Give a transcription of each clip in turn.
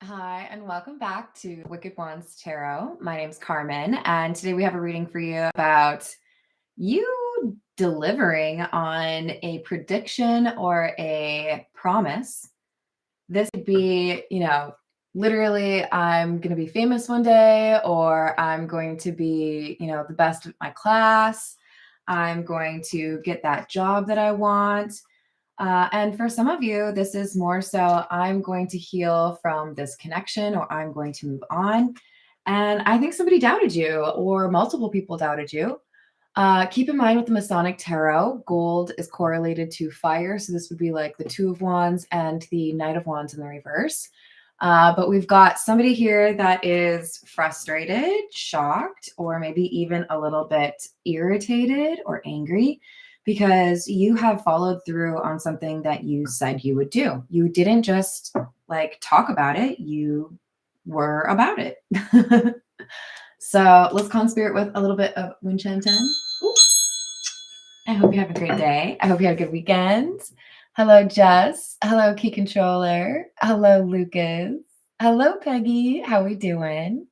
Hi, and welcome back to Wicked Ones Tarot. My name's Carmen, and today we have a reading for you about you delivering on a prediction or a promise. This could be, literally, I'm going to be famous one day, or I'm going to be, the best of my class. I'm going to get that job that I want. And for some of you, this is more so I'm going to heal from this connection or I'm going to move on. And I think somebody doubted you or multiple people doubted you. Keep in mind with the Masonic Tarot, gold is correlated to fire. So this would be like the Two of Wands and the Knight of Wands in the reverse. But we've got somebody here that is frustrated, shocked, or maybe even a little bit irritated or angry because you have followed through on something that you said you would do. You didn't just like talk about it, you were about it. So let's calm spirit with a little bit of Wind Chime Time. Ooh. I hope you have a great day. I hope you had a good weekend. Hello, Jess. Hello, Key Controller. Hello, Lucas. Hello, Peggy. How we doing?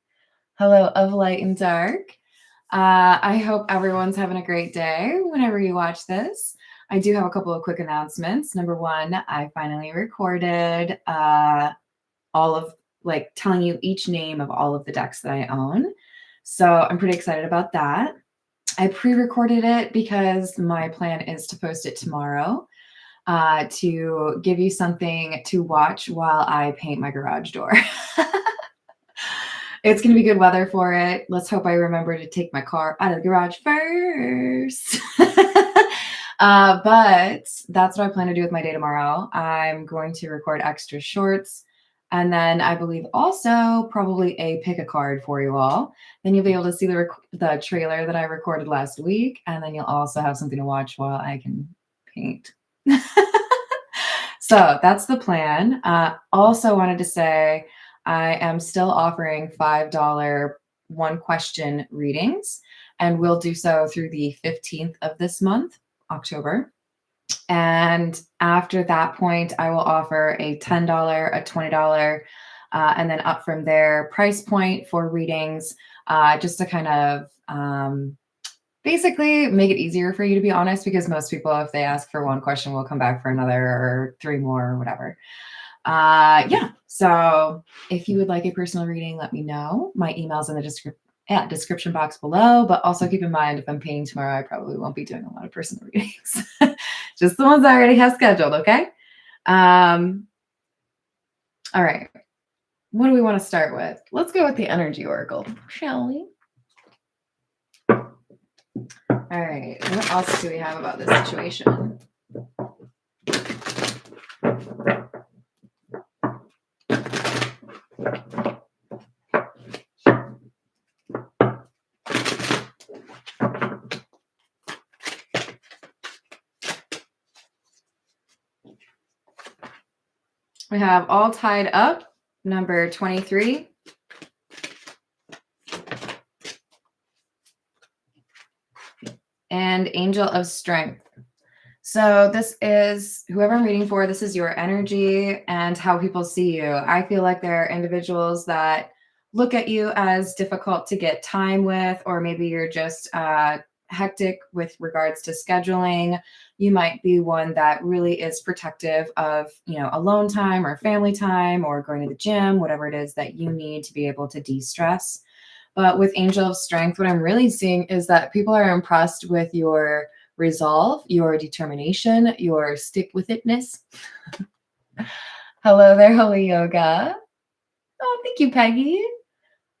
Hello, of Light and Dark. I hope everyone's having a great day whenever you watch this. I do have a couple of quick announcements. Number one, I finally recorded all of like telling you each name of all of the decks that I own. So I'm pretty excited about that. I pre-recorded it because my plan is to post it tomorrow to give you something to watch while I paint my garage door. It's going to be good weather for it. Let's hope I remember to take my car out of the garage first. But that's what I plan to do with my day tomorrow. I'm going to record extra shorts. And then I believe also probably a pick a card for you all. Then you'll be able to see the trailer that I recorded last week. And then you'll also have something to watch while I can paint. So that's the plan. Also wanted to say, I am still offering $5 one question readings, and we'll do so through the 15th of this month, October. And after that point, I will offer a $10, a $20, and then up from there price point for readings, just to kind of basically make it easier for you, to be honest, because most people, if they ask for one question, will come back for another or three more or whatever. Yeah, so if you would like a personal reading, let me know. My email's in the description box below, but also keep in mind, if I'm painting tomorrow, I probably won't be doing a lot of personal readings. Just the ones I already have scheduled, okay? All right. What do we want to start with? Let's go with the energy oracle, shall we? All right. What else do we have about this situation? We have All Tied Up, number 23. And Angel of Strength. So this is, whoever I'm reading for, this is your energy and how people see you. I feel like there are individuals that look at you as difficult to get time with, or maybe you're just hectic with regards to scheduling. You might be one that really is protective of, alone time or family time or going to the gym, whatever it is that you need to be able to de-stress. But with Angel of Strength, what I'm really seeing is that people are impressed with your resolve, your determination, your stick-with-itness. Hello there, Holy Yoga. Oh, thank you, Peggy.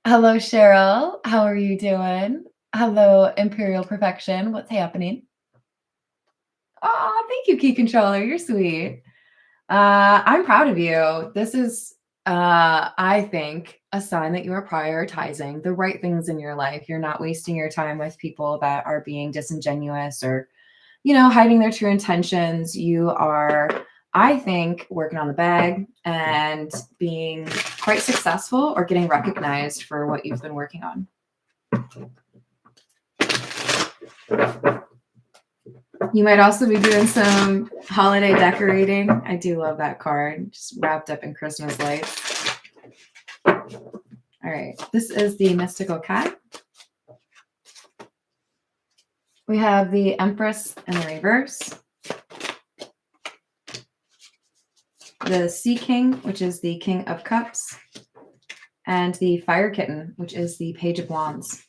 Hello, Cheryl. How are you doing? Hello, Imperial Perfection. What's happening? Oh, thank you, Key Controller. You're sweet. I'm proud of you. This is, I think, a sign that you are prioritizing the right things in your life. You're not wasting your time with people that are being disingenuous or, hiding their true intentions. You are, I think, working on the bag and being quite successful or getting recognized for what you've been working on. You might also be doing some holiday decorating. I do love that card, just wrapped up in Christmas lights. this is the mystical cat. We have the Empress in the reverse. The Sea King, which is the King of Cups. And the Fire Kitten, which is the Page of Wands.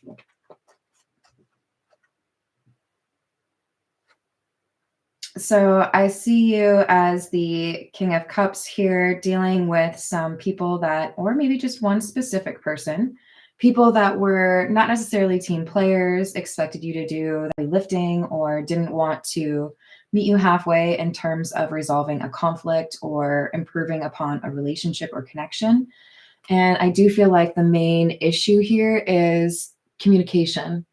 So I see you as the King of Cups here, dealing with some people that, or maybe just one specific person, people that were not necessarily team players, expected you to do the lifting, or didn't want to meet you halfway in terms of resolving a conflict or improving upon a relationship or connection. And I do feel like the main issue here is communication.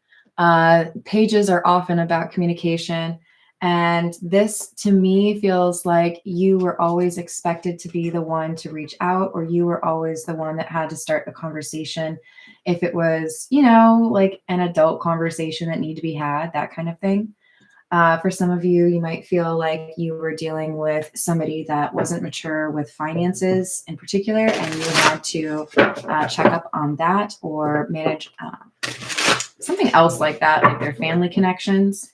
Pages are often about communication. And this, to me, feels like you were always expected to be the one to reach out, or you were always the one that had to start the conversation. If it was, you know, like an adult conversation that needed to be had, that kind of thing. For some of you, you might feel like you were dealing with somebody that wasn't mature with finances in particular, and you had to check up on that or manage something else like that, like their family connections.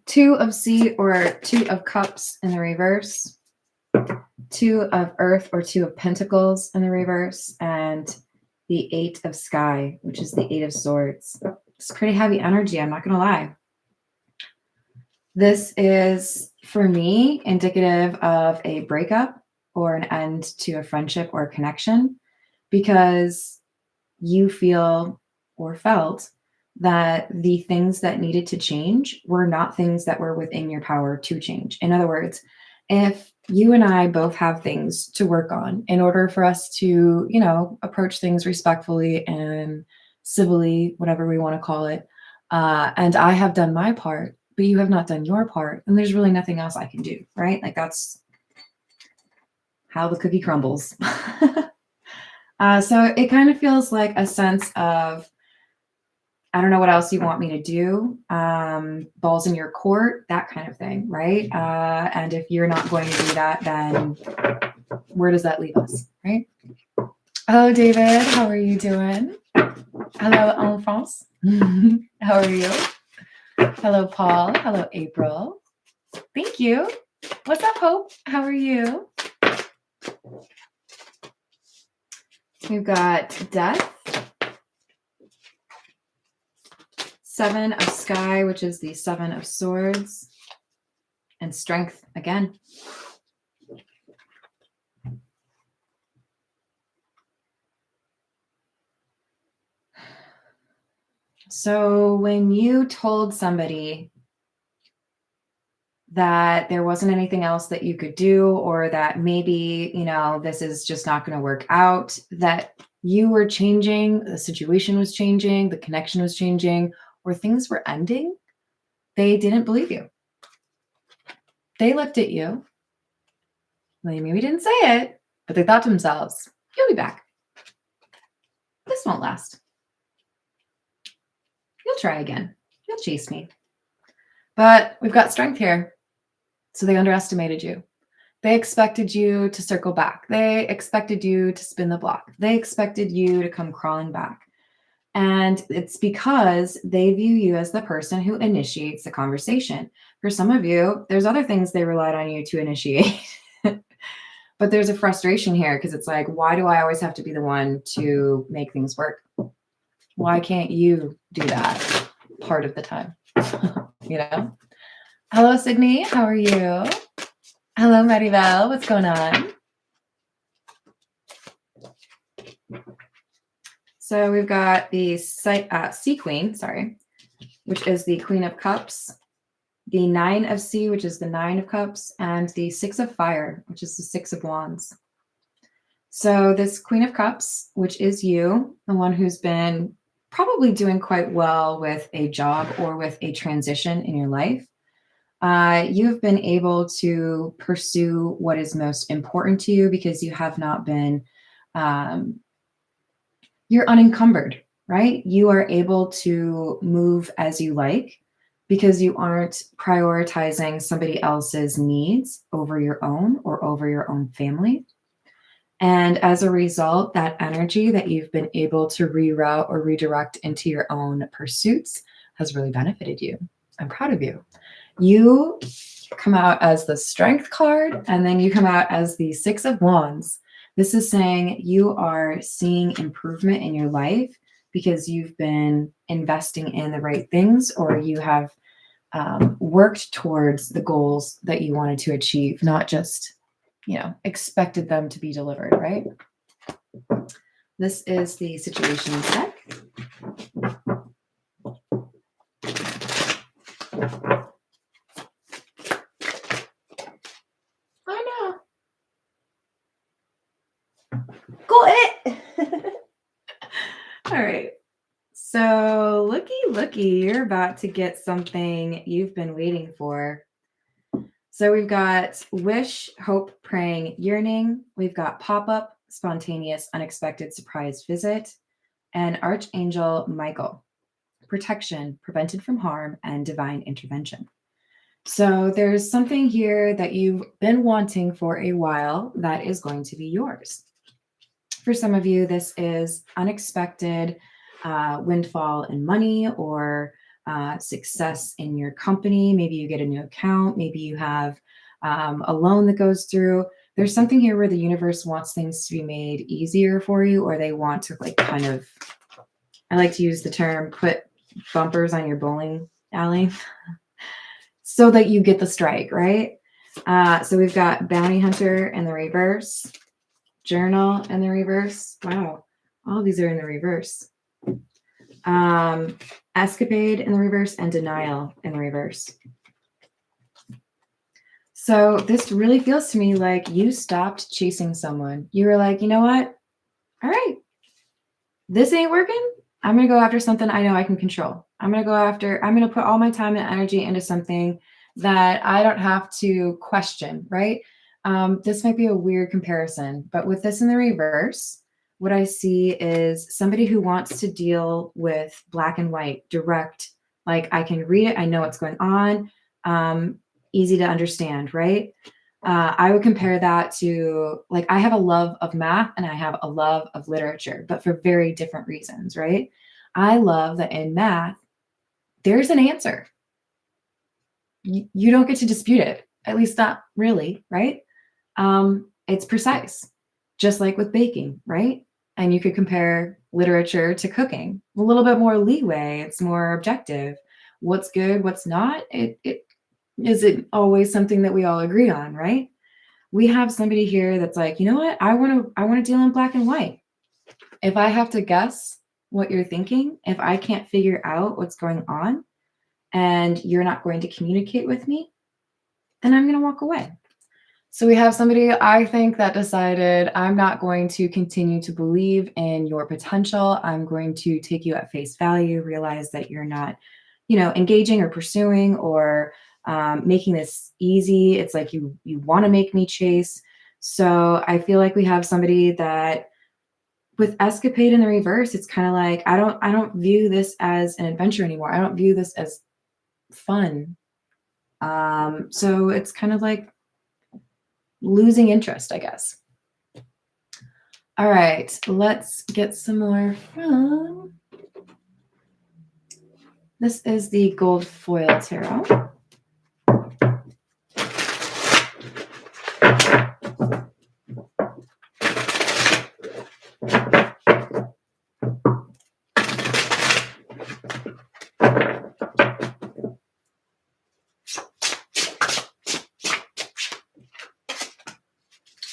Two of Sea or Two of Cups in the reverse. Two of Earth or Two of Pentacles in the reverse, and the Eight of Sky, which is the Eight of Swords. It's pretty heavy energy, I'm not going to lie. This is, for me, indicative of a breakup or an end to a friendship or a connection, because you feel or felt that the things that needed to change were not things that were within your power to change. In other words, if you and I both have things to work on in order for us to, you know, approach things respectfully and civilly, whatever we want to call it, and I have done my part, but you have not done your part, and there's really nothing else I can do, right? Like, that's how the cookie crumbles. So it kind of feels like a sense of, I don't know what else you want me to do, balls in your court, that kind of thing, right? And if you're not going to do that, then where does that leave us, right? Hello, David. How are you doing? Hello, en France. How are you? Hello, Paul. Hello, April. Thank you. What's up, Hope? How are you? We've got Death. Seven of Sky, which is the Seven of Swords, and Strength again. So when you told somebody that there wasn't anything else that you could do, or that maybe, you know, this is just not going to work out, that you were changing, the situation was changing, the connection was changing, or things were ending, they didn't believe you. They looked at you. They maybe didn't say it, but they thought to themselves, you'll be back. This won't last. You'll try again. You'll chase me. But we've got Strength here. So they underestimated you. They expected you to circle back. They expected you to spin the block. They expected you to come crawling back. And it's because they view you as the person who initiates the conversation. For some of you, there's other things they relied on you to initiate. But there's a frustration here, because it's like, why do I always have to be the one to make things work? Why can't you do that part of the time? You know? Hello, Sydney. How are you? Hello, Maribel. What's going on? So we've got the Sea Queen, which is the Queen of Cups, the Nine of Sea, which is the Nine of Cups, and the Six of Fire, which is the Six of Wands. So this Queen of Cups, which is you, the one who's been probably doing quite well with a job or with a transition in your life, you've been able to pursue what is most important to you, because you have not been, you're unencumbered, right? You are able to move as you like. because you aren't prioritizing somebody else's needs over your own or over your own family. And as a result, that energy that you've been able to reroute or redirect into your own pursuits has really benefited you. I'm proud of you. You come out as the Strength card, and then you come out as the Six of Wands. This is saying you are seeing improvement in your life because you've been investing in the right things, or you have worked towards the goals that you wanted to achieve, not just, expected them to be delivered, right? This is the situation deck. I know. Go it. All right. So looky, you're about to get something you've been waiting for. So we've got wish, hope, praying, yearning. We've got pop-up, spontaneous, unexpected surprise visit, and Archangel Michael, protection, prevented from harm, and divine intervention. So there's something here that you've been wanting for a while that is going to be yours. For some of you, this is unexpected windfall in money, or success in your company. Maybe you get a new account. Maybe you have a loan that goes through. There's something here where the universe wants things to be made easier for you, or they want to I like to use the term, put bumpers on your bowling alley so that you get the strike, right? So we've got bounty hunter in the reverse, journal in the reverse. Wow, all of these are in the reverse. Escapade in the reverse, and denial in the reverse. So this really feels to me like you stopped chasing someone. You were like, you know what? All right, this ain't working. I'm going to go after something I know I can control. I'm going to put all my time and energy into something that I don't have to question, right? This might be a weird comparison, but with this in the reverse, what I see is somebody who wants to deal with black and white, direct, like I can read it, I know what's going on, easy to understand, right? I would compare that to, like, I have a love of math and I have a love of literature, but for very different reasons, right? I love that in math, there's an answer. You don't get to dispute it, at least not really, right? It's precise, just like with baking, right? And you could compare literature to cooking, a little bit more leeway. It's more objective. What's good, what's not, it isn't always something that we all agree on, right? We have somebody here that's like, you know what? I want to deal in black and white. If I have to guess what you're thinking, if I can't figure out what's going on and you're not going to communicate with me, then I'm going to walk away. So we have somebody, I think, that decided, I'm not going to continue to believe in your potential. I'm going to take you at face value, realize that you're not, engaging or pursuing or making this easy. It's like you want to make me chase. So I feel like we have somebody that, with escapade in the reverse, it's kind of like, I don't view this as an adventure anymore. I don't view this as fun. So it's kind of like losing interest, I guess. All right, let's get some more fun. This is the gold foil tarot.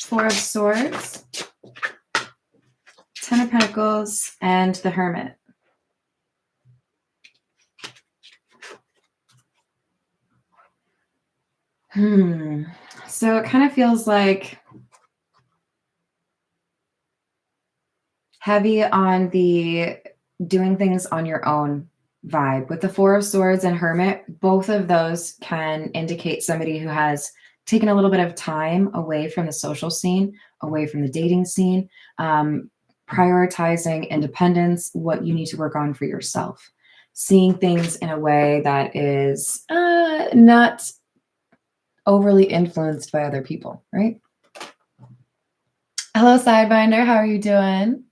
Four of Swords, Ten of Pentacles, and the Hermit. So it kind of feels like heavy on the doing things on your own vibe. With the Four of Swords and Hermit, both of those can indicate somebody who has taken a little bit of time away from the social scene, away from the dating scene, prioritizing independence, what you need to work on for yourself. seeing things in a way that is not overly influenced by other people, right? Hello, Sidebinder. How are you doing?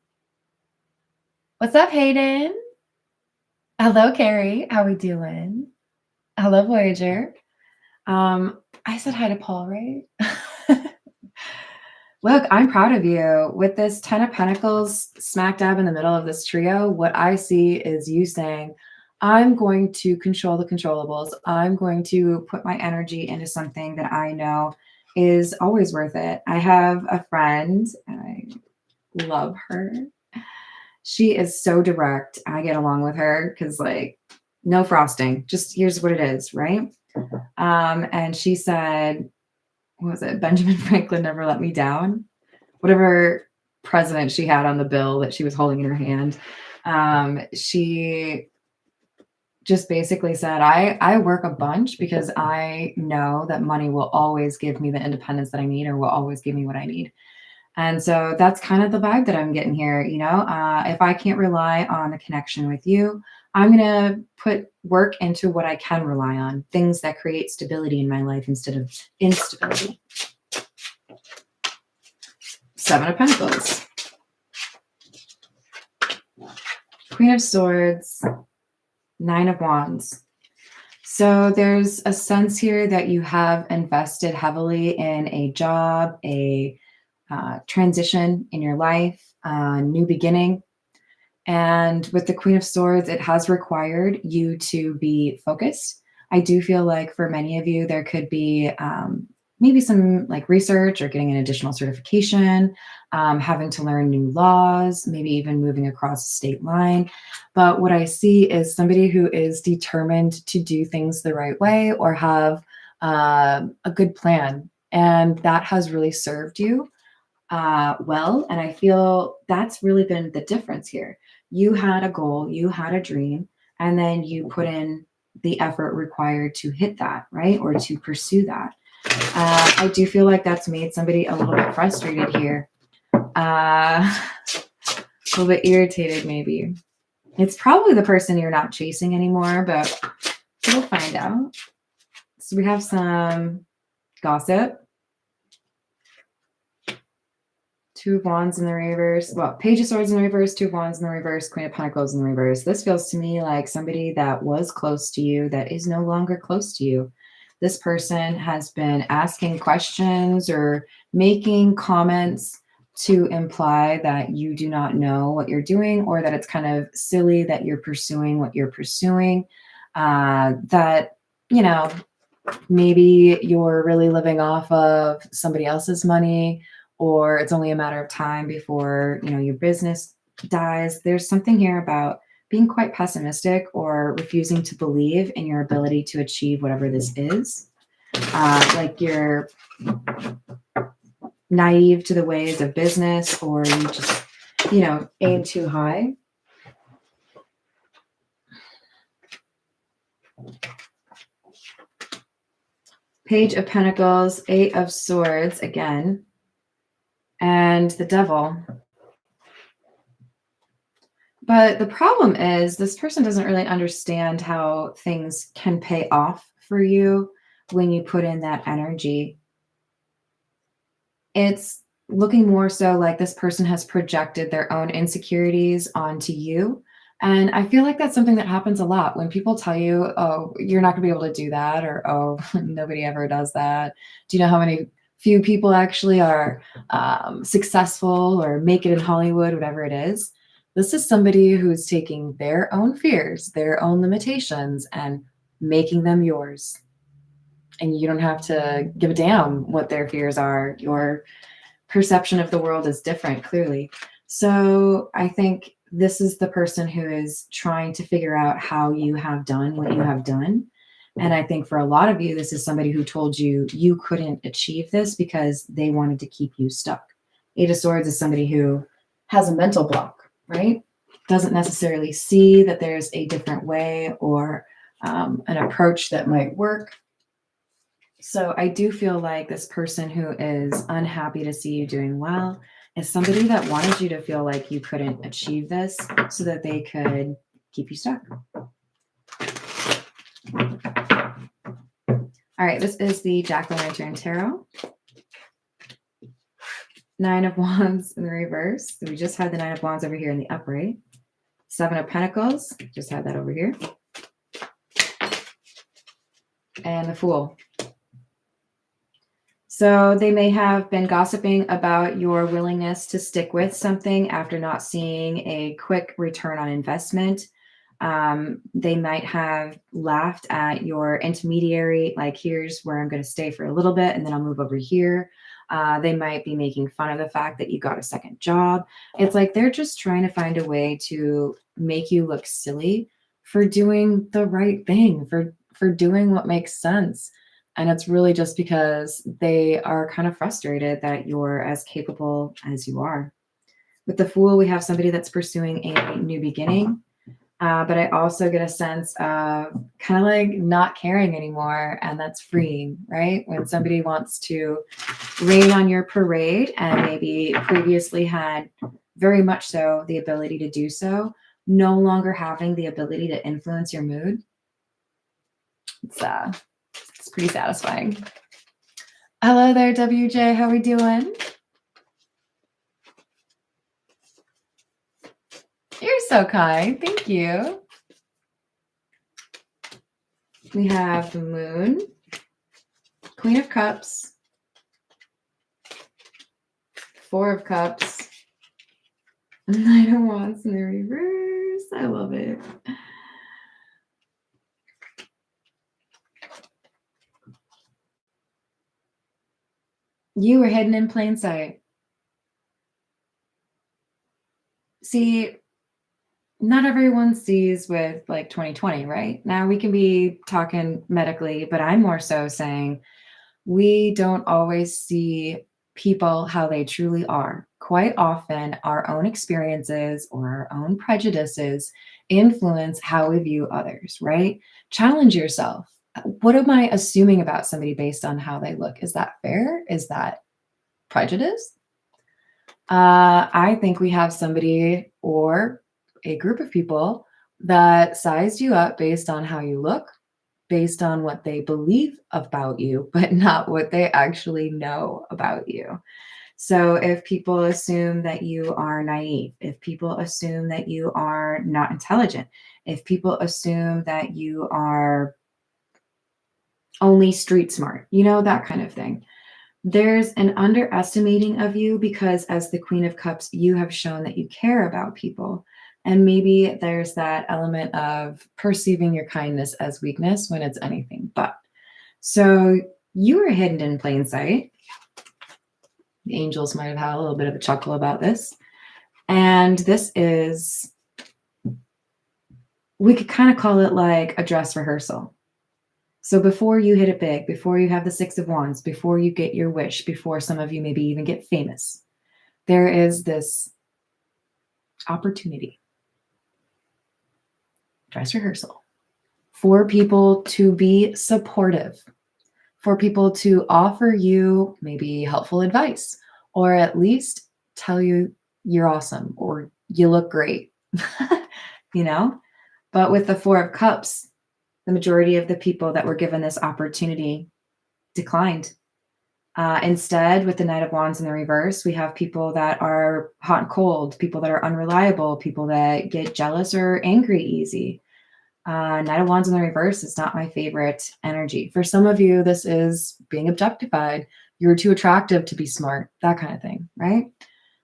What's up, Hayden? Hello, Carrie. How we doing? Hello, Voyager. I said hi to Paul, right? Look, I'm proud of you. With this 10 of Pentacles smack dab in the middle of this trio, what I see is you saying, I'm going to control the controllables. I'm going to put my energy into something that I know is always worth it. I have a friend, and I love her. She is so direct. I get along with her because, like, no frosting. Just here's what it is, right? And she said, what was it? Benjamin Franklin never let me down. Whatever president she had on the bill that she was holding in her hand. She just basically said, I work a bunch because I know that money will always give me the independence that I need, or will always give me what I need. And so that's kind of the vibe that I'm getting here. You know, if I can't rely on a connection with you, I'm going to put work into what I can rely on, things that create stability in my life instead of instability. 7 of Pentacles. Queen of Swords. 9 of Wands. So there's a sense here that you have invested heavily in a job, a transition in your life, a new beginning. And with the Queen of Swords, it has required you to be focused. I do feel like for many of you, there could be maybe some like research or getting an additional certification, having to learn new laws, maybe even moving across a state line. But what I see is somebody who is determined to do things the right way or have a good plan. And that has really served you well. And I feel that's really been the difference here. You had a goal, you had a dream, and then you put in the effort required to hit that, right? Or to pursue that. I do feel like that's made somebody a little bit frustrated here. A little bit irritated, maybe. It's probably the person you're not chasing anymore, but we'll find out. So we have some gossip. 2 of Wands in the reverse. Well, Page of Swords in the reverse, 2 of Wands in the reverse, Queen of Pentacles in the reverse. This feels to me like somebody that was close to you that is no longer close to you. This person has been asking questions or making comments to imply that you do not know what you're doing, or that it's kind of silly that you're pursuing what you're pursuing. That, you know, maybe you're really living off of somebody else's money, or it's only a matter of time before, you know, your business dies. There's something here about being quite pessimistic or refusing to believe in your ability to achieve whatever this is. Like you're naive to the ways of business, or you just, you know, aim too high. Page of Pentacles, 8 of Swords again, and the Devil. But the problem is this person doesn't really understand how things can pay off for you when you put in that energy. It's looking more so like this person has projected their own insecurities onto you. And I feel like that's something that happens a lot when people tell you, oh, you're not gonna be able to do that, or, oh, nobody ever does that. Do you know how many few people actually are successful or make it in Hollywood, whatever it is? This is somebody who's taking their own fears, their own limitations, and making them yours. And you don't have to give a damn what their fears are. Your perception of the world is different, clearly. So I think this is the person who is trying to figure out how you have done what you have done. And I think for a lot of you, this is somebody who told you you couldn't achieve this because they wanted to keep you stuck. 8 of Swords is somebody who has a mental block, right? Doesn't necessarily see that there's a different way or an approach that might work. So I do feel like this person who is unhappy to see you doing well is somebody that wanted you to feel like you couldn't achieve this so that they could keep you stuck. All right, this is the Jack-o'-lantern tarot. 9 of Wands in the reverse. So we just had the 9 of Wands over here in the upright. 7 of Pentacles. Just had that over here. And the Fool. So they may have been gossiping about your willingness to stick with something after not seeing a quick return on investment. They might have laughed at your intermediary, like, here's where I'm going to stay for a little bit and then I'll move over here. They might be making fun of the fact that you got a second job. It's like they're just trying to find a way to make you look silly for doing the right thing, for doing what makes sense. And it's really just because they are kind of frustrated that you're as capable as you are. With the Fool, we have somebody that's pursuing a new beginning. But I also get a sense of kind of like not caring anymore. And that's freeing, right? When somebody wants to rain on your parade and maybe previously had very much so the ability to do so, no longer having the ability to influence your mood. It's pretty satisfying. Hello there, WJ. How we doing? You're so kind. Thank you. We have the Moon, Queen of Cups, 4 of Cups, 9 of Wands in the reverse. I love it. You were hidden in plain sight. See, not everyone sees with like 2020, right? Now we can be talking medically, but I'm more so saying we don't always see people how they truly are. Quite often, our own experiences or our own prejudices influence how we view others, right? Challenge yourself. What am I assuming about somebody based on how they look? Is that fair? Is that prejudice? I think we have somebody or a group of people that sized you up based on how you look, based on what they believe about you, but not what they actually know about you. So if people assume that you are naive, if people assume that you are not intelligent, if people assume that you are only street smart, that kind of thing. There's an underestimating of you because as the Queen of Cups, you have shown that you care about people. And maybe there's that element of perceiving your kindness as weakness when it's anything but. So you were hidden in plain sight. The angels might have had a little bit of a chuckle about this. And this is, we could kind of call it like a dress rehearsal. So before you hit it big, before you have the 6 of Wands, before you get your wish, before some of you maybe even get famous, there is this opportunity. Dress rehearsal for people to be supportive, for people to offer you maybe helpful advice, or at least tell you you're awesome or you look great, But with the 4 of Cups, the majority of the people that were given this opportunity declined. Instead, with the Knight of Wands in the reverse, we have people that are hot and cold, people that are unreliable, people that get jealous or angry easy. Knight of Wands in the reverse is not my favorite energy. For some of you, this is being objectified. You're too attractive to be smart, that kind of thing, right?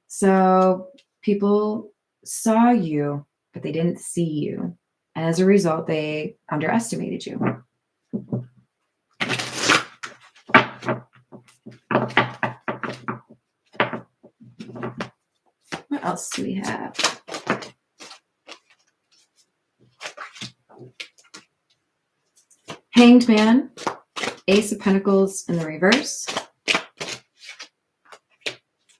So people saw you, but they didn't see you. And as a result, they underestimated you. What else do we have? Hanged Man, Ace of Pentacles in the reverse,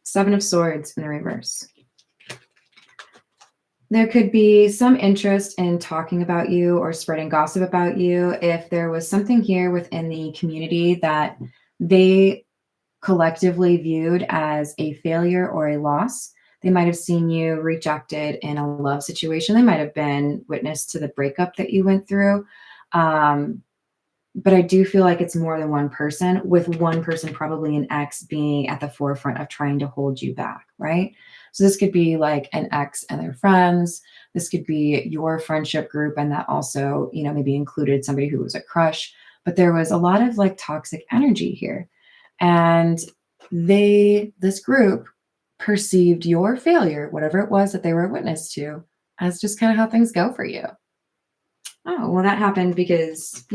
7 of Swords in the reverse. There could be some interest in talking about you or spreading gossip about you if there was something here within the community that they collectively viewed as a failure or a loss. They might have seen you rejected in a love situation. They might have been witness to the breakup that you went through. But I do feel like it's more than one person, with one person, probably an ex, being at the forefront of trying to hold you back, right? So this could be like an ex and their friends. This could be your friendship group, and that also, maybe included somebody who was a crush. But there was a lot of like toxic energy here. And this group perceived your failure, whatever it was that they were a witness to, as just kind of how things go for you. Oh, well, that happened because,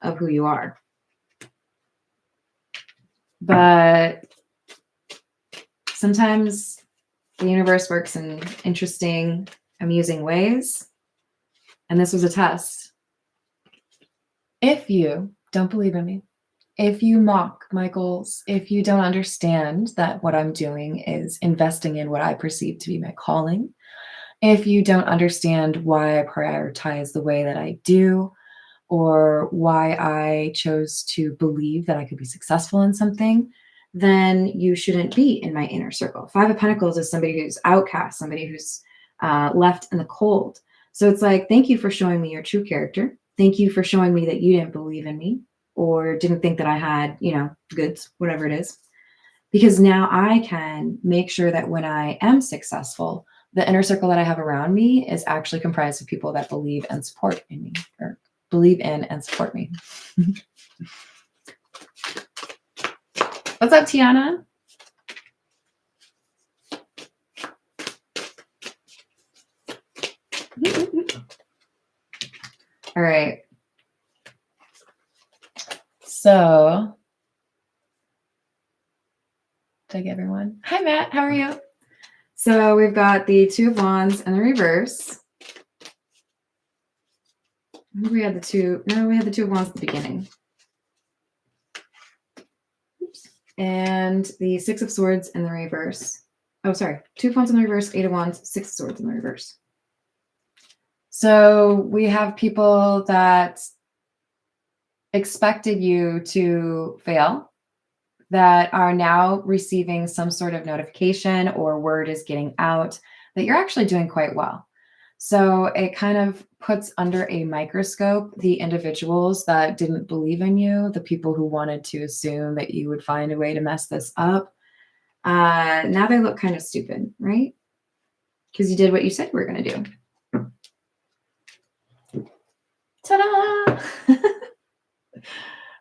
of who you are. But sometimes the universe works in interesting, amusing ways. And this was a test. If you don't believe in me, if you mock my goals, if you don't understand that what I'm doing is investing in what I perceive to be my calling, if you don't understand why I prioritize the way that I do, or why I chose to believe that I could be successful in something, then you shouldn't be in my inner circle. Five of Pentacles is somebody who's outcast, somebody who's left in the cold. So it's like, thank you for showing me your true character. Thank you for showing me that you didn't believe in me or didn't think that I had, goods, whatever it is. Because now I can make sure that when I am successful, the inner circle that I have around me is actually comprised of people that believe and support in me, or believe in and support me. What's up, Tiana? All right. So, did I get everyone? Hi, Matt. How are you? So we've got the Two of Wands in the reverse. We had the Two of Wands at the beginning. Oops. And the Six of Swords in the reverse. Oh, sorry. Two of Wands in the reverse, Eight of Wands, Six of Swords in the reverse. So we have people that expected you to fail, that are now receiving some sort of notification or word is getting out that you're actually doing quite well. So it kind of puts under a microscope the individuals that didn't believe in you, the people who wanted to assume that you would find a way to mess this up. Now they look kind of stupid, right? Because you did what you said you were going to do. Ta-da!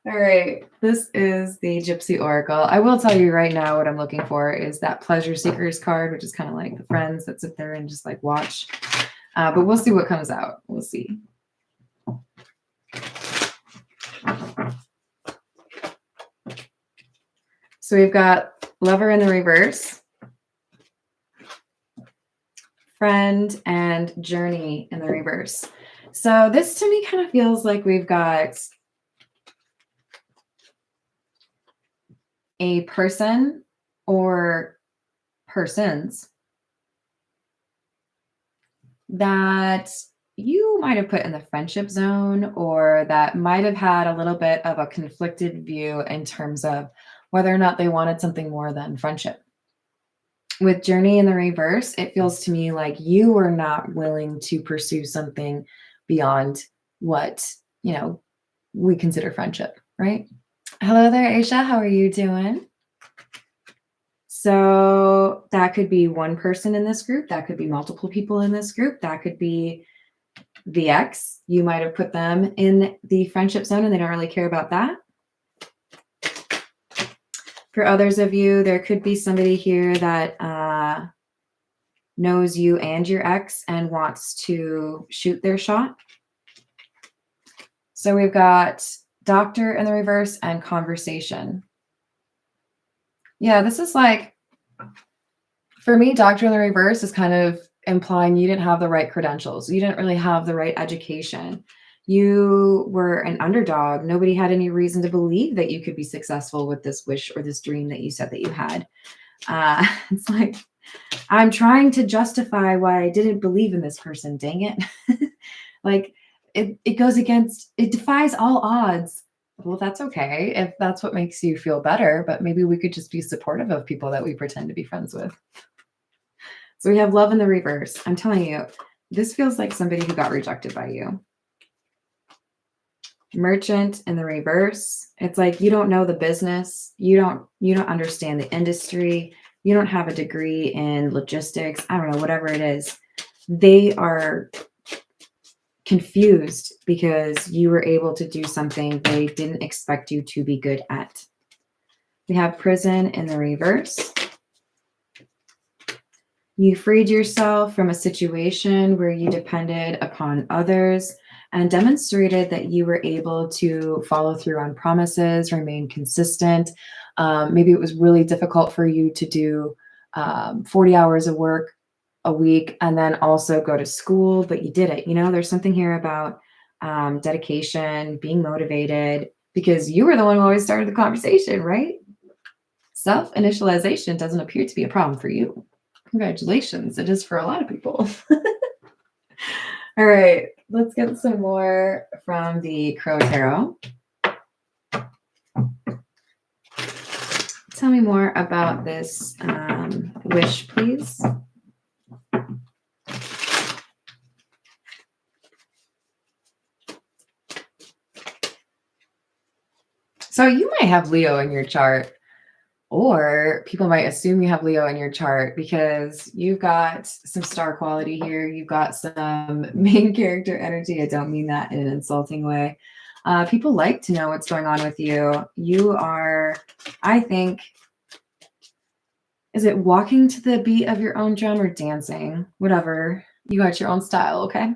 All right, this is the Gypsy Oracle. I will tell you right now what I'm looking for is that Pleasure Seekers card, which is kind of like the friends that sit there and just like watch. But we'll see what comes out. We'll see. So we've got Lover in the reverse, Friend, and Journey in the reverse. So this to me kind of feels like we've got a person or persons that you might have put in the friendship zone, or that might have had a little bit of a conflicted view in terms of whether or not they wanted something more than friendship. With Journey in the reverse, it feels to me like you were not willing to pursue something beyond what, we consider friendship, right? Hello there, Aisha. How are you doing? So that could be one person in this group. That could be multiple people in this group. That could be the ex. You might have put them in the friendship zone and they don't really care about that. For others of you, there could be somebody here that knows you and your ex and wants to shoot their shot. So we've got Doctor in the reverse and Conversation. Yeah, this is like, for me, Doctor in the reverse is kind of implying you didn't have the right credentials. You didn't really have the right education. You were an underdog. Nobody had any reason to believe that you could be successful with this wish or this dream that you said that you had. It's like, I'm trying to justify why I didn't believe in this person. Dang it. Like it goes against, it defies all odds. Well, that's okay if that's what makes you feel better, but maybe we could just be supportive of people that we pretend to be friends with. So we have Love in the reverse. I'm telling you, this feels like somebody who got rejected by you. Merchant in the reverse. It's like you don't know the business. You don't understand the industry. You don't have a degree in logistics. I don't know, whatever it is. They are confused because you were able to do something they didn't expect you to be good at. We have prison in the reverse. You freed yourself from a situation where you depended upon others and demonstrated that you were able to follow through on promises, remain consistent. Maybe it was really difficult for you to do 40 hours of work a week and then also go to school, but you did it. You know, there's something here about dedication, being motivated, because you were the one who always started the conversation, right? Self-initialization doesn't appear to be a problem for you. Congratulations. It is for a lot of people. All right, let's get some more from the Crow Tarot. Tell me more about this wish, please. So you might have Leo in your chart, or people might assume you have Leo in your chart because you've got some star quality here. You've got some main character energy. I don't mean that in an insulting way. People like to know what's going on with you. You are, I think, is it walking to the beat of your own drum or dancing? Whatever. You got your own style, okay?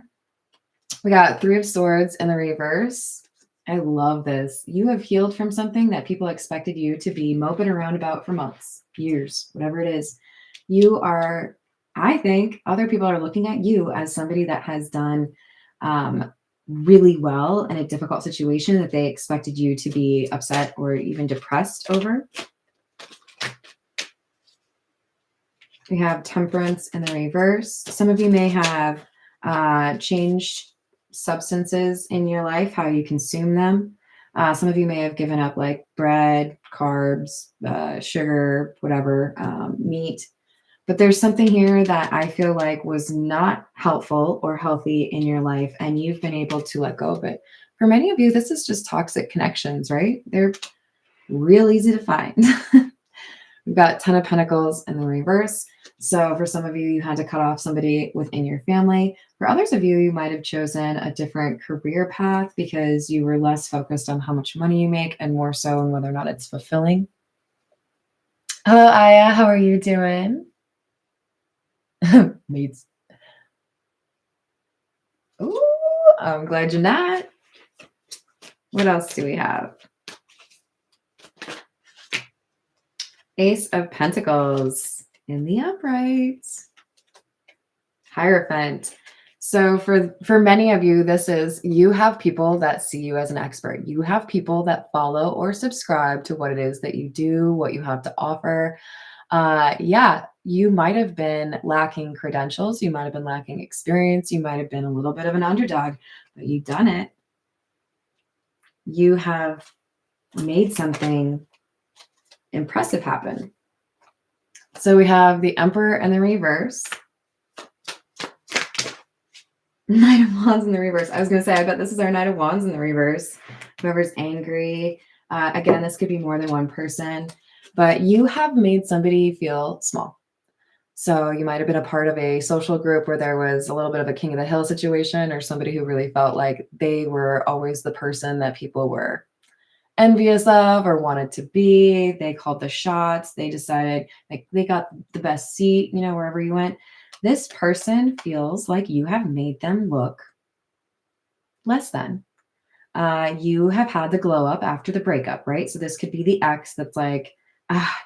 We got Three of Swords in the reverse. I love this. You have healed from something that people expected you to be moping around about for months, years, whatever it is. You are, I think, other people are looking at you as somebody that has done really well in a difficult situation that they expected you to be upset or even depressed over. We have Temperance in the reverse. Some of you may have changed substances in your life, how you consume them. Some of you may have given up like bread, carbs, sugar, whatever, meat. But there's something here that I feel like was not helpful or healthy in your life, and you've been able to let go of it. For many of you, this is just toxic connections, right? They're real easy to find. We've got Ten of Pentacles in the reverse. So for some of you, you had to cut off somebody within your family. For others of you, you might have chosen a different career path because you were less focused on how much money you make and more so on whether or not it's fulfilling. Hello, Aya. How are you doing? Mates. Ooh, I'm glad you're not. What else do we have? Ace of Pentacles in the upright. Hierophant. So for many of you, this is, you have people that see you as an expert. You have people that follow or subscribe to what it is that you do, what you have to offer. Yeah, you might have been lacking credentials. You might have been lacking experience. You might have been a little bit of an underdog, but you've done it. You have made something impressive happen. So we have the Emperor in the reverse. Knight of Wands in the reverse. I was going to say, I bet this is our Knight of Wands in the reverse. Whoever's angry. Again, this could be more than one person, but you have made somebody feel small. So you might have been a part of a social group where there was a little bit of a king of the hill situation, or somebody who really felt like they were always the person that people were envious of or wanted to be. They called the shots. They decided, like, they got the best seat, you know, wherever you went. This person feels like you have made them look less than. You have had the glow up after the breakup, right? So this could be the ex that's like,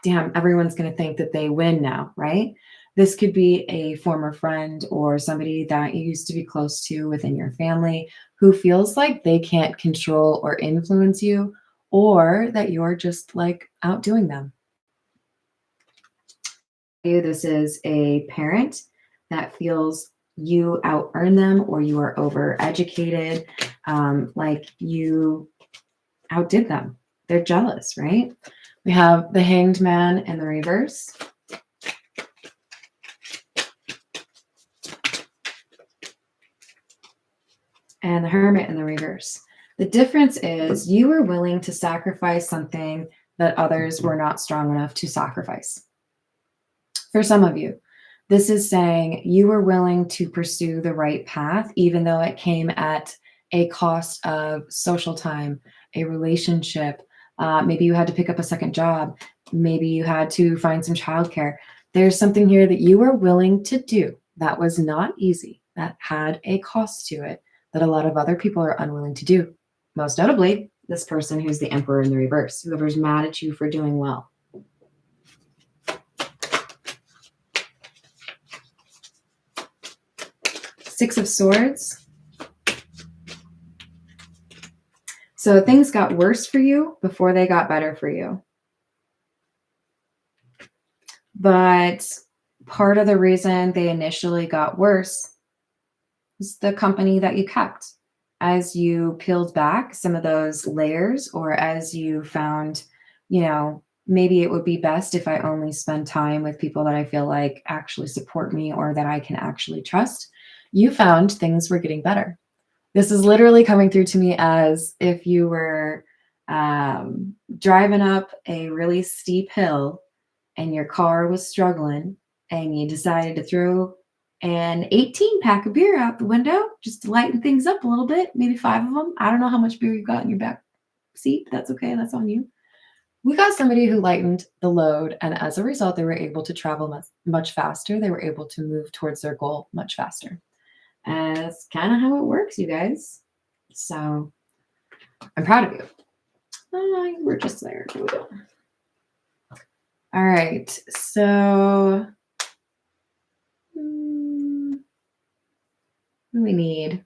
damn, everyone's going to think that they win now, right? This could be a former friend or somebody that you used to be close to within your family who feels like they can't control or influence you, or that you're just like outdoing them. This is a parent that feels you out earn them, or you are overeducated, like you outdid them. They're jealous, right? We have the Hanged Man in the reverse. And the Hermit in the reverse. The difference is you were willing to sacrifice something that others were not strong enough to sacrifice. For some of you, this is saying you were willing to pursue the right path, even though it came at a cost of social time, a relationship. Maybe you had to pick up a second job. Maybe you had to find some childcare. There's something here that you were willing to do that was not easy, that had a cost to it, that a lot of other people are unwilling to do. Most notably, this person who's the Emperor in the reverse, whoever's mad at you for doing well. Six of Swords. So things got worse for you before they got better for you. But part of the reason they initially got worse was the company that you kept. As you peeled back some of those layers, or as you found, maybe it would be best if I only spend time with people that I feel like actually support me or that I can actually trust, you found things were getting better. This is literally coming through to me as if you were driving up a really steep hill and your car was struggling and you decided to throw an 18-pack of beer out the window just to lighten things up a little bit, maybe 5 of them. I don't know how much beer you got in your back seat, but that's okay. That's on you. We got somebody who lightened the load, and as a result, they were able to travel much faster. They were able to move towards their goal much faster. And that's kind of how it works, you guys. So I'm proud of you. We're just there. Here we go. All right. So what do we need?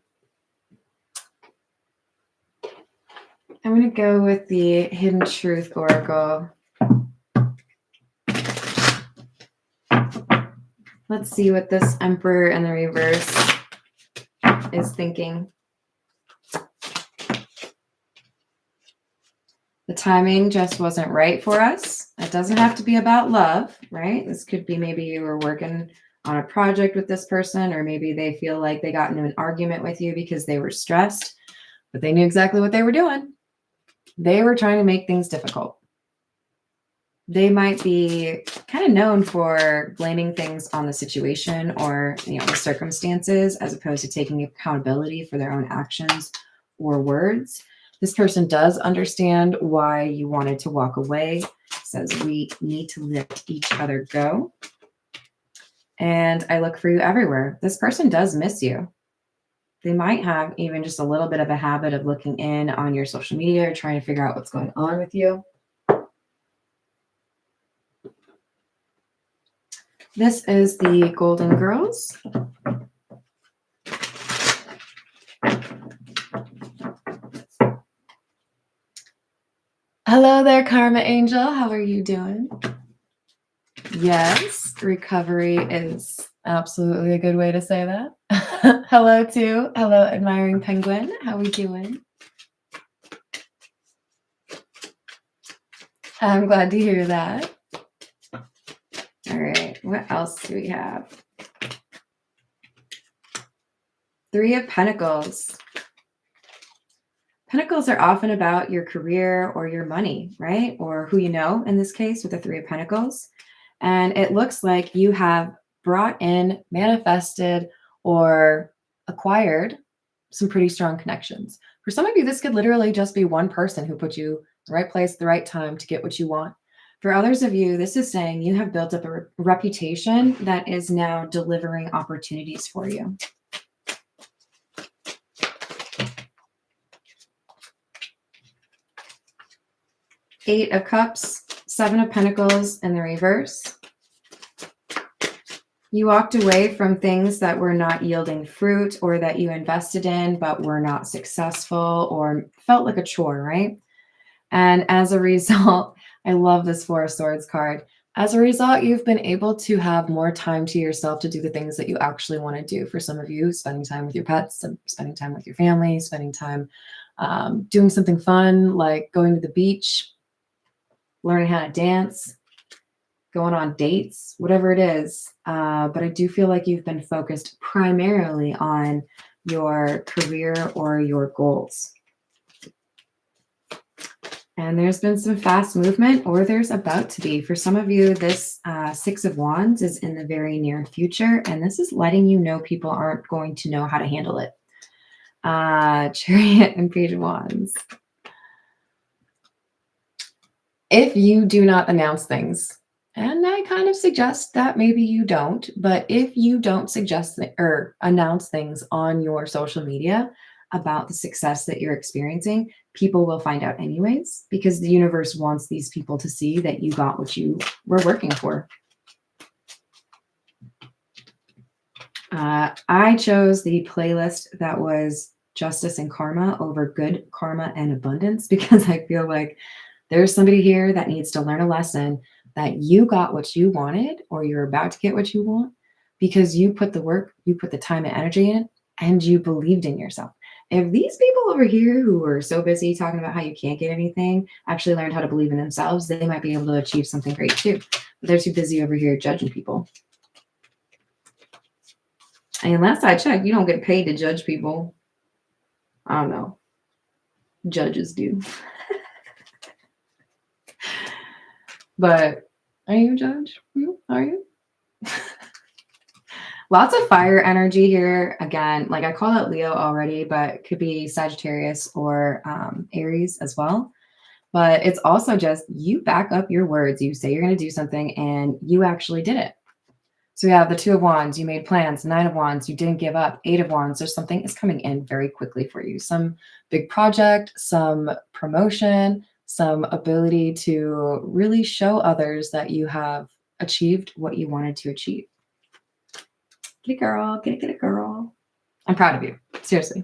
I'm going to go with the Hidden Truth Oracle. Let's see what this Emperor in the reverse is thinking. The timing just wasn't right for us. It doesn't have to be about love, right? This could be maybe you were working on a project with this person, or maybe they feel like they got into an argument with you because they were stressed, but they knew exactly what they were doing. They were trying to make things difficult. They might be kind of known for blaming things on the situation or the circumstances, as opposed to taking accountability for their own actions or words. This person does understand why you wanted to walk away. Says we need to let each other go. And I look for you everywhere. This person does miss you. They might have even just a little bit of a habit of looking in on your social media or trying to figure out what's going on with you. This is the Golden Girls. Hello there, Karma Angel. How are you doing? Yes, recovery is absolutely a good way to say that. Hello, too. Hello, Admiring Penguin. How are we doing? I'm glad to hear that. All right, what else do we have? 3 of Pentacles. Pentacles are often about your career or your money, right? Or who you know in this case with the 3 of Pentacles. And it looks like you have brought in, manifested, or acquired some pretty strong connections. For some of you, this could literally just be one person who put you in the right place at the right time to get what you want. For others of you, this is saying you have built up a reputation that is now delivering opportunities for you. Eight of Cups, 7 of Pentacles in the reverse. You walked away from things that were not yielding fruit, or that you invested in but were not successful or felt like a chore, right? And as a result, I love this 4 of Swords card. As a result, you've been able to have more time to yourself to do the things that you actually want to do. For some of you, spending time with your pets, spending time with your family, spending time doing something fun like going to the beach, learning how to dance, going on dates, whatever it is. But I do feel like you've been focused primarily on your career or your goals. And there's been some fast movement, or there's about to be. For some of you, this Six of Wands is in the very near future, and this is letting you know people aren't going to know how to handle it. Chariot and Page of Wands. If you do not announce things, and I kind of suggest that maybe you don't, but if you don't suggest or announce things on your social media about the success that you're experiencing, people will find out anyways, because the universe wants these people to see that you got what you were working for. I chose the playlist that was Justice and Karma over Good Karma and Abundance, because I feel like there's somebody here that needs to learn a lesson that you got what you wanted, or you're about to get what you want, because you put the work, you put the time and energy in it, and you believed in yourself. If these people over here who are so busy talking about how you can't get anything actually learned how to believe in themselves, they might be able to achieve something great too. But they're too busy over here judging people. And last I checked, you don't get paid to judge people. I don't know. Judges do. But are you a judge? Are you? Lots of fire energy here. Again, like I called out Leo already, but it could be Sagittarius or Aries as well. But it's also just you back up your words. You say you're going to do something and you actually did it. So we have the Two of Wands. You made plans. Nine of Wands. You didn't give up. Eight of Wands. There's something is coming in very quickly for you. Some big project, some promotion, some ability to really show others that you have achieved what you wanted to achieve. Get it, girl. Get it, girl. I'm proud of you. Seriously.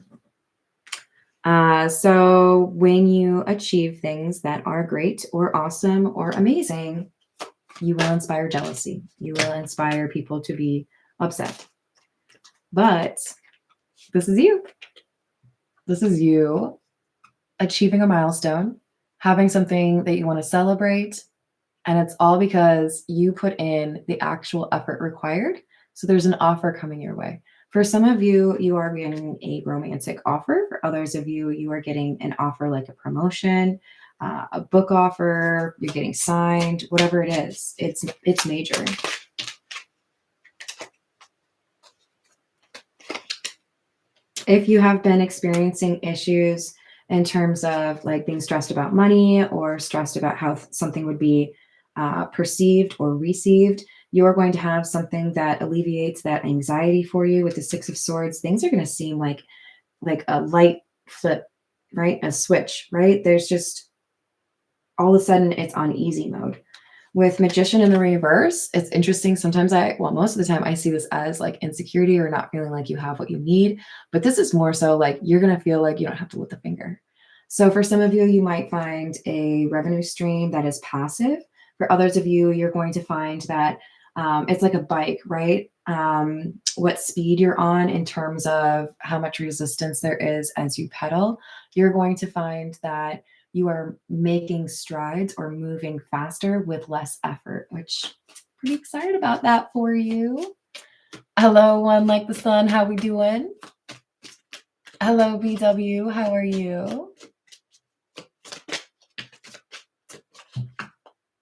So when you achieve things that are great or awesome or amazing, you will inspire jealousy. You will inspire people to be upset. But this is you. This is you achieving a milestone, having something that you want to celebrate. And it's all because you put in the actual effort required. So there's an offer coming your way. For some of you, you are getting a romantic offer. For others of you, you are getting an offer like a promotion, a book offer, you're getting signed, whatever it is. It's major. If you have been experiencing issues in terms of like being stressed about money or stressed about how something would be perceived or received, you're going to have something that alleviates that anxiety for you. With the Six of Swords, things are going to seem like a light flip, right? A switch, right? There's just all of a sudden it's on easy mode. With Magician in the reverse, it's interesting. Sometimes most of the time I see this as like insecurity or not feeling like you have what you need. But this is more so like you're going to feel like you don't have to lift a finger. So for some of you, you might find a revenue stream that is passive. For others of you, you're going to find that it's like a bike, right? What speed you're on in terms of how much resistance there is as you pedal. You're going to find that you are making strides or moving faster with less effort, which I'm pretty excited about that for you. Hello, One Like the Sun. How we doing? Hello, BW. How are you?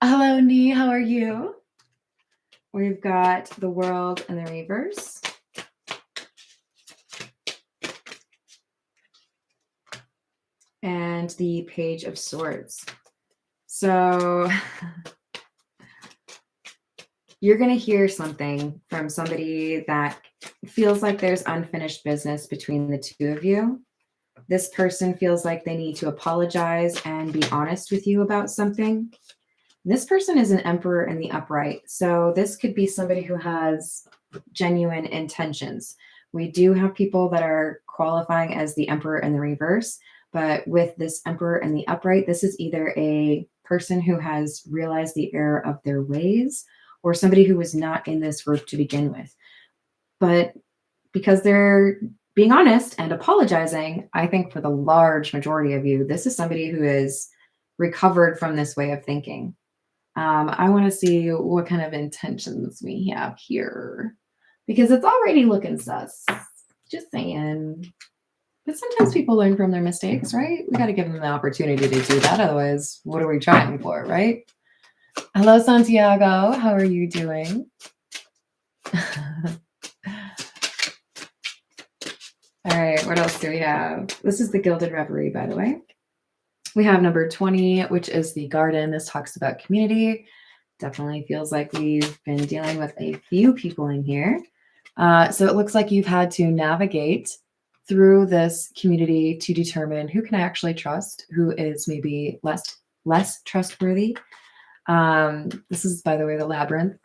Hello, Nee. How are you? We've got the World in the reverse. And the Page of Swords. So you're going to hear something from somebody that feels like there's unfinished business between the two of you. This person feels like they need to apologize and be honest with you about something. This person is an Emperor in the upright. So this could be somebody who has genuine intentions. We do have people that are qualifying as the Emperor in the reverse. But with this Emperor in the upright, this is either a person who has realized the error of their ways or somebody who was not in this group to begin with. But because they're being honest and apologizing, I think for the large majority of you, this is somebody who is recovered from this way of thinking. I want to see what kind of intentions we have here because it's already looking sus. Just saying. But sometimes people learn from their mistakes, right? We got to give them the opportunity to do that. Otherwise, what are we trying for, right? Hello, Santiago. How are you doing? All right, what else do we have? This is the Gilded Reverie, by the way. We have number 20, which is the Garden. This talks about community. Definitely feels like we've been dealing with a few people in here. So it looks like you've had to navigate through this community to determine who can I actually trust, who is maybe less trustworthy. This is, by the way, the labyrinth.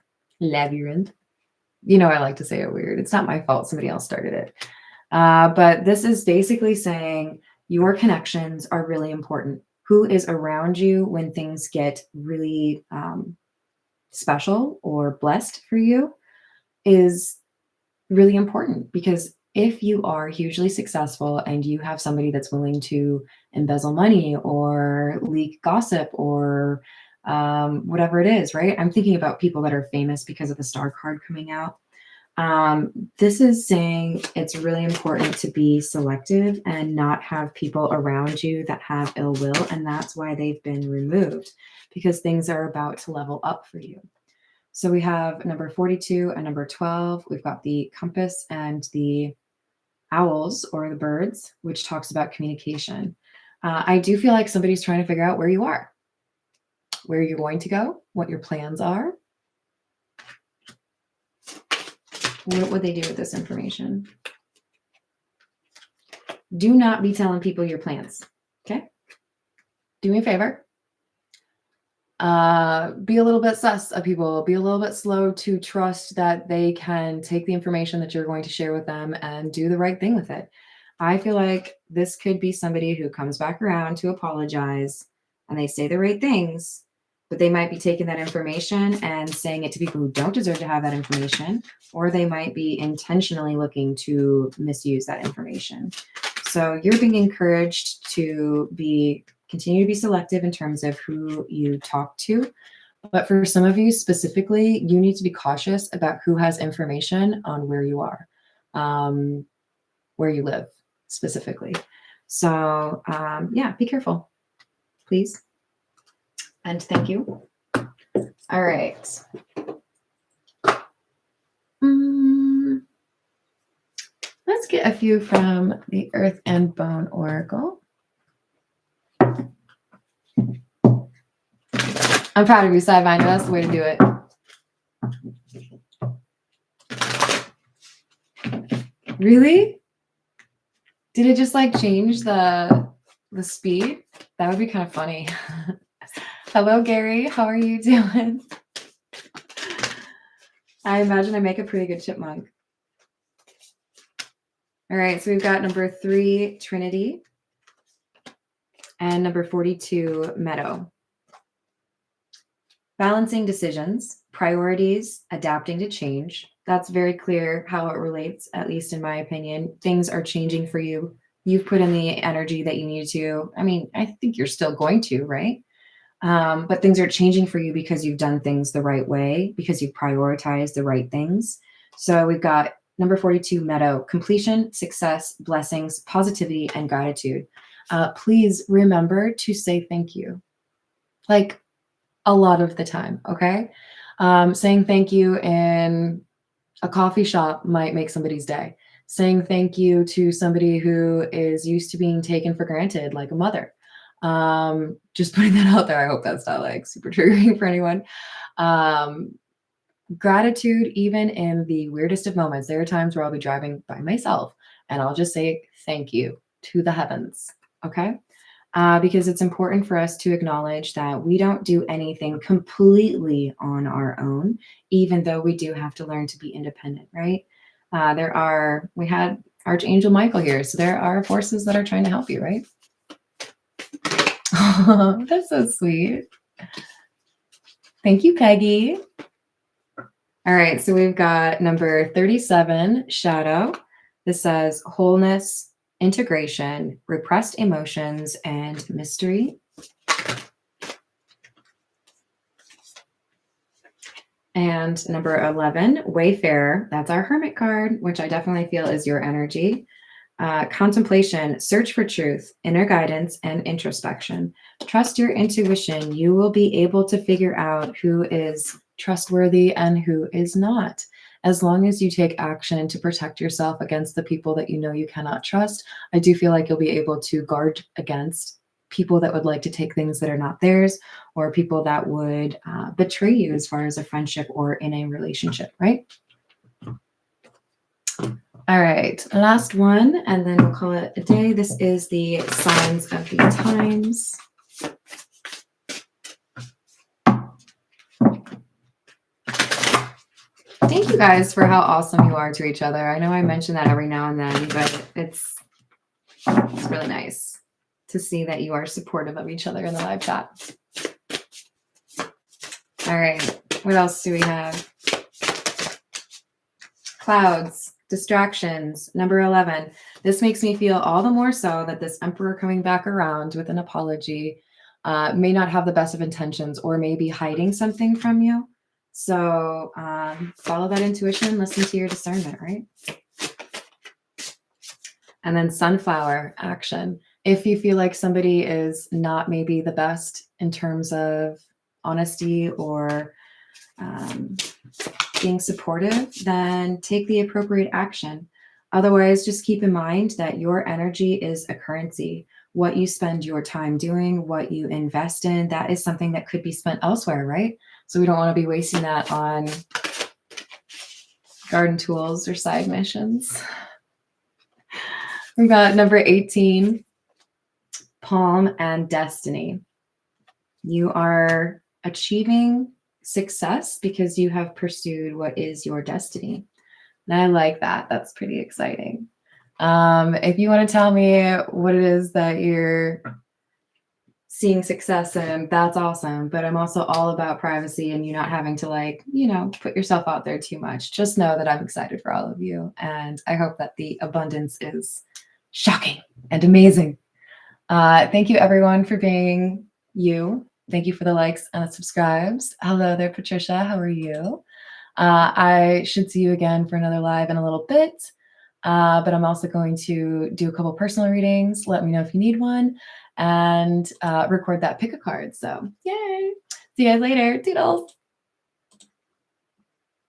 You know, I like to say it weird. It's not my fault. Somebody else started it. But this is basically saying your connections are really important. Who is around you when things get really special or blessed for you is really important, because if you are hugely successful and you have somebody that's willing to embezzle money or leak gossip or whatever it is, right? I'm thinking about people that are famous because of the star card coming out. This is saying it's really important to be selective and not have people around you that have ill will. And that's why they've been removed, because things are about to level up for you. So we have number 42 and number 12. We've got the compass and the owls, or the birds, which talks about communication. I do feel like somebody's trying to figure out where you are, where you're going to go, what your plans are. What would they do with this information? Do not be telling people your plans, okay? Do me a favor. Be a little bit sus of people. Be a little bit slow to trust that they can take the information that you're going to share with them and do the right thing with it. I feel like this could be somebody who comes back around to apologize and they say the right things, but they might be taking that information and saying it to people who don't deserve to have that information, or they might be intentionally looking to misuse that information. So you're being encouraged to continue to be selective in terms of who you talk to. But for some of you specifically, you need to be cautious about who has information on where you are, where you live specifically. So yeah, be careful, please. And thank you. All right. Let's get a few from the Earth and Bone Oracle. I'm proud of you, Sidevine. That's the way to do it. Really? Did it just like change the speed? That would be kind of funny. Hello, Gary. How are you doing? I imagine I make a pretty good chipmunk. All right, so we've got number 3, Trinity, and number 42, Meadow. Balancing decisions, priorities, adapting to change. That's very clear how it relates, at least in my opinion. Things are changing for you. You've put in the energy that you need to. I mean, I think you're still going to, right? But things are changing for you because you've done things the right way, because you've prioritized the right things. So we've got number 42, Meadow, completion, success, blessings, positivity, and gratitude. Please remember to say thank you. Like a lot of the time, okay? Saying thank you in a coffee shop might make somebody's day. Saying thank you to somebody who is used to being taken for granted, like a mother. Just putting that out there. I hope that's not like super triggering for anyone. Gratitude, even in the weirdest of moments. There are times where I'll be driving by myself and I'll just say thank you to the heavens, okay? Because it's important for us to acknowledge that we don't do anything completely on our own, even though we do have to learn to be independent, right? We had Archangel Michael here, so there are forces that are trying to help you, right? Oh, that's so sweet. Thank you, Peggy. All right, so we've got number 37, Shadow. This says wholeness, integration, repressed emotions, and mystery. And number 11, Wayfarer. That's our Hermit card, which I definitely feel is your energy. Contemplation, search for truth, inner guidance, and introspection. Trust your intuition. You will be able to figure out who is trustworthy and who is not. As long as you take action to protect yourself against the people that you know you cannot trust, I do feel like you'll be able to guard against people that would like to take things that are not theirs, or people that would betray you as far as a friendship or in a relationship, right? All right, last one, and then we'll call it a day. This is the signs of the times. Thank you guys for how awesome you are to each other. I know I mention that every now and then, but it's really nice to see that you are supportive of each other in the live chat. All right, what else do we have? Clouds, distractions, number 11. This makes me feel all the more so that this emperor coming back around with an apology may not have the best of intentions, or may be hiding something from you. So follow that intuition, listen to your discernment, right? And then sunflower, action. If you feel like somebody is not maybe the best in terms of honesty or being supportive, then take the appropriate action. Otherwise, just keep in mind that your energy is a currency. What you spend your time doing, what you invest in, that is something that could be spent elsewhere, right? So we don't want to be wasting that on garden tools or side missions. We got number 18, Palm and Destiny. You are achieving success because you have pursued what is your destiny. And I like that. That's pretty exciting. If you want to tell me what it is that you're seeing success in, that's awesome. But I'm also all about privacy and you not having to put yourself out there too much. Just know that I'm excited for all of you. And I hope that the abundance is shocking and amazing. Thank you everyone for being you. Thank you for the likes and the subscribes. Hello there, Patricia. How are you? I should see you again for another live in a little bit. But I'm also going to do a couple personal readings. Let me know if you need one, and record that pick a card. So yay. See you guys later. Toodles.